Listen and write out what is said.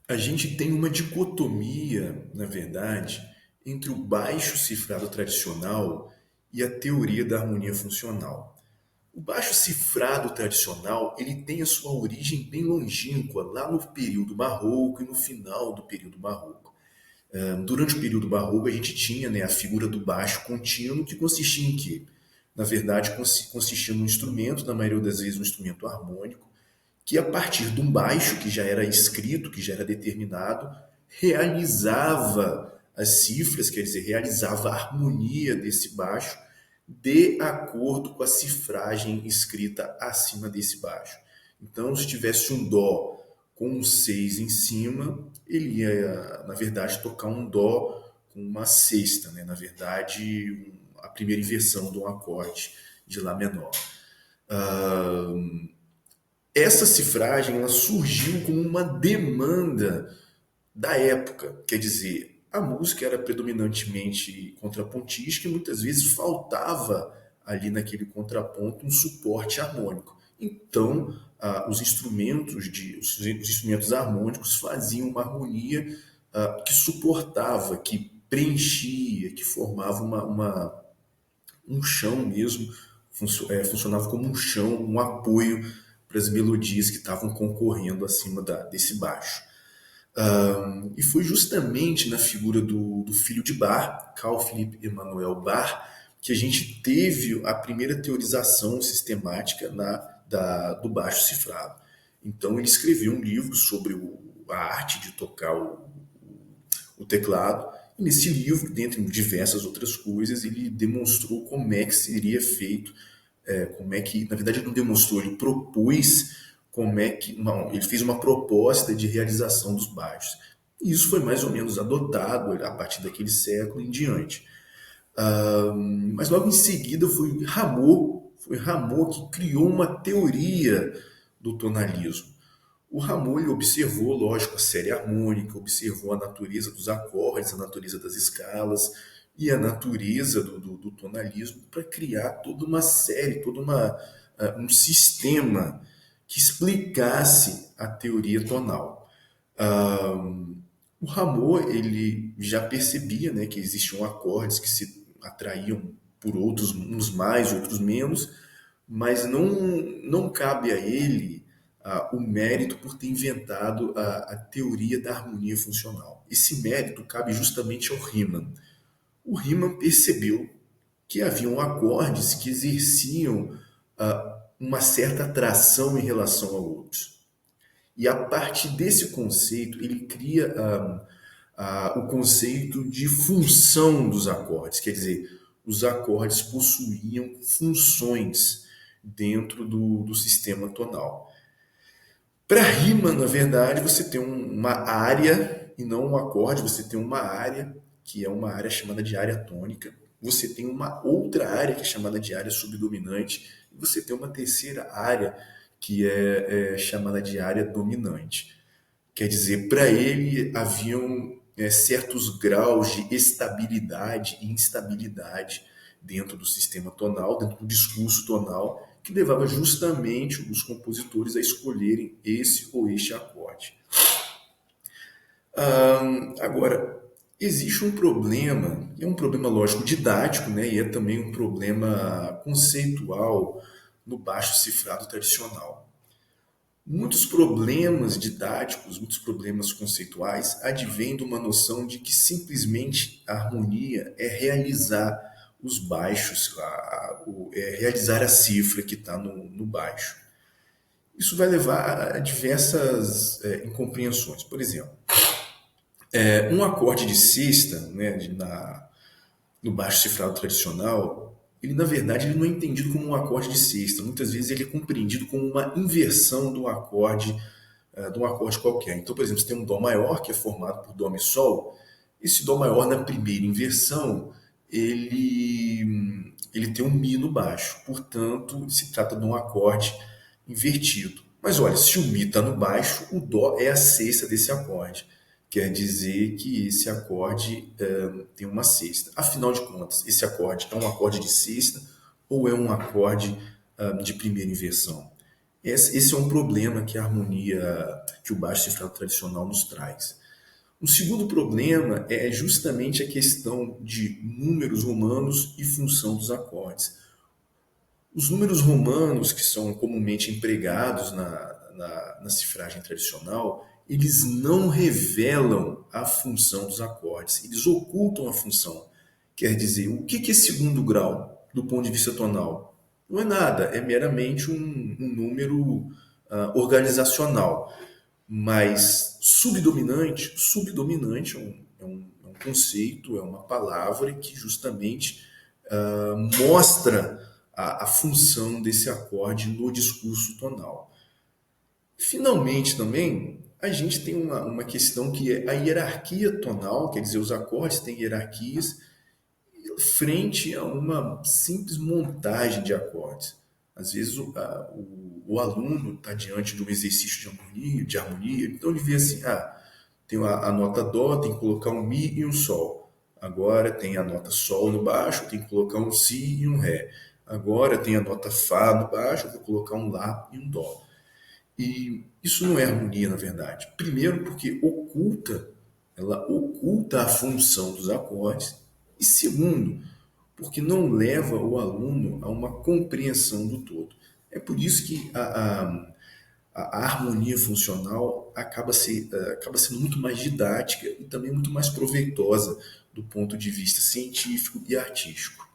A gente tem uma dicotomia, na verdade, entre o baixo cifrado tradicional e a teoria da harmonia funcional. O baixo cifrado tradicional, ele tem a sua origem bem longínqua, lá no período barroco e no final do período barroco. Durante o período barroco, a gente tinha, né, a figura do baixo contínuo, que consistia em quê? Na verdade, consistia num instrumento, na maioria das vezes um instrumento harmônico, que a partir de um baixo que já era escrito, que já era determinado, realizava as cifras, quer dizer, realizava a harmonia desse baixo de acordo com a cifragem escrita acima desse baixo. Então, se tivesse um dó com um 6 em cima, ele ia, na verdade, tocar um dó com uma sexta, né? Na verdade, a primeira inversão de um acorde de Lá menor. Essa cifragem ela surgiu como uma demanda da época, quer dizer, a música era predominantemente contrapontística e muitas vezes faltava ali naquele contraponto um suporte harmônico. Então, os instrumentos harmônicos faziam uma harmonia que suportava, que preenchia, que formava um chão mesmo, funcionava como um chão, um apoio para as melodias que estavam concorrendo acima desse baixo. E foi justamente na figura do filho de Bach, Carl Philipp Emanuel Bach, que a gente teve a primeira teorização sistemática do baixo cifrado. Então ele escreveu um livro sobre a arte de tocar o teclado. E nesse livro, dentre diversas outras coisas, ele demonstrou como é que seria feito, como é que, na verdade, ele não demonstrou, ele propôs como é que, não, ele fez uma proposta de realização dos baixos. E isso foi mais ou menos adotado a partir daquele século em diante. Mas logo em seguida foi Rameau que criou uma teoria do tonalismo. O Rameau ele observou, lógico, a série harmônica, observou a natureza dos acordes, a natureza das escalas e a natureza do tonalismo para criar toda uma série, um sistema que explicasse a teoria tonal. O Rameau ele já percebia, né, que existiam acordes que se atraíam por outros, uns mais, outros menos, mas não cabe a ele o mérito por ter inventado a teoria da harmonia funcional. Esse mérito cabe justamente ao Riemann. O Riemann percebeu que haviam acordes que exerciam uma certa atração em relação a outros. E a partir desse conceito, ele cria o conceito de função dos acordes, quer dizer, os acordes possuíam funções dentro do sistema tonal. Para rima, na verdade, você tem uma área e não um acorde, você tem uma área que é uma área chamada de área tônica, você tem uma outra área que é chamada de área subdominante, e você tem uma terceira área que é chamada de área dominante. Quer dizer, para ele haviam certos graus de estabilidade e instabilidade dentro do sistema tonal, dentro do discurso tonal, que levava justamente os compositores a escolherem esse ou este acorde. Agora, existe um problema, e é um problema lógico didático, né, e é também um problema conceitual no baixo cifrado tradicional. Muitos problemas didáticos, muitos problemas conceituais advêm de uma noção de que simplesmente a harmonia é realizar os baixos, é realizar a cifra que está no baixo. Isso vai levar a diversas incompreensões. Por exemplo, um acorde de sexta, né, no baixo cifrado tradicional, ele na verdade ele não é entendido como um acorde de sexta. Muitas vezes ele é compreendido como uma inversão do acorde, de um acorde qualquer. Então, por exemplo, você tem um dó maior que é formado por dó mi sol. Esse dó maior na primeira inversão ele tem um mi no baixo. Portanto, se trata de um acorde invertido. Mas olha, se o mi está no baixo, o dó é a sexta desse acorde. Quer dizer que esse acorde tem uma sexta. Afinal de contas, esse acorde é um acorde de sexta ou é um acorde de primeira inversão? Esse é um problema que a harmonia, que o baixo cifrado tradicional nos traz. O segundo problema é justamente a questão de números romanos e função dos acordes. Os números romanos, que são comumente empregados na cifragem tradicional, eles não revelam a função dos acordes, eles ocultam a função. Quer dizer, o que é segundo grau do ponto de vista tonal? Não é nada, é meramente um número organizacional. Mas subdominante é um conceito, é uma palavra que justamente mostra a função desse acorde no discurso tonal. Finalmente, também, a gente tem uma questão que é a hierarquia tonal, quer dizer, os acordes têm hierarquias frente a uma simples montagem de acordes. Às vezes o aluno está diante de um exercício de harmonia, então ele vê assim, tem a nota Dó, tem que colocar um Mi e um Sol. Agora tem a nota Sol no baixo, tem que colocar um Si e um Ré. Agora tem a nota Fá no baixo, vou colocar um Lá e um Dó. E isso não é harmonia, na verdade. Primeiro, porque ela oculta a função dos acordes. E segundo, porque não leva o aluno a uma compreensão do todo. É por isso que a harmonia funcional acaba sendo muito mais didática e também muito mais proveitosa do ponto de vista científico e artístico.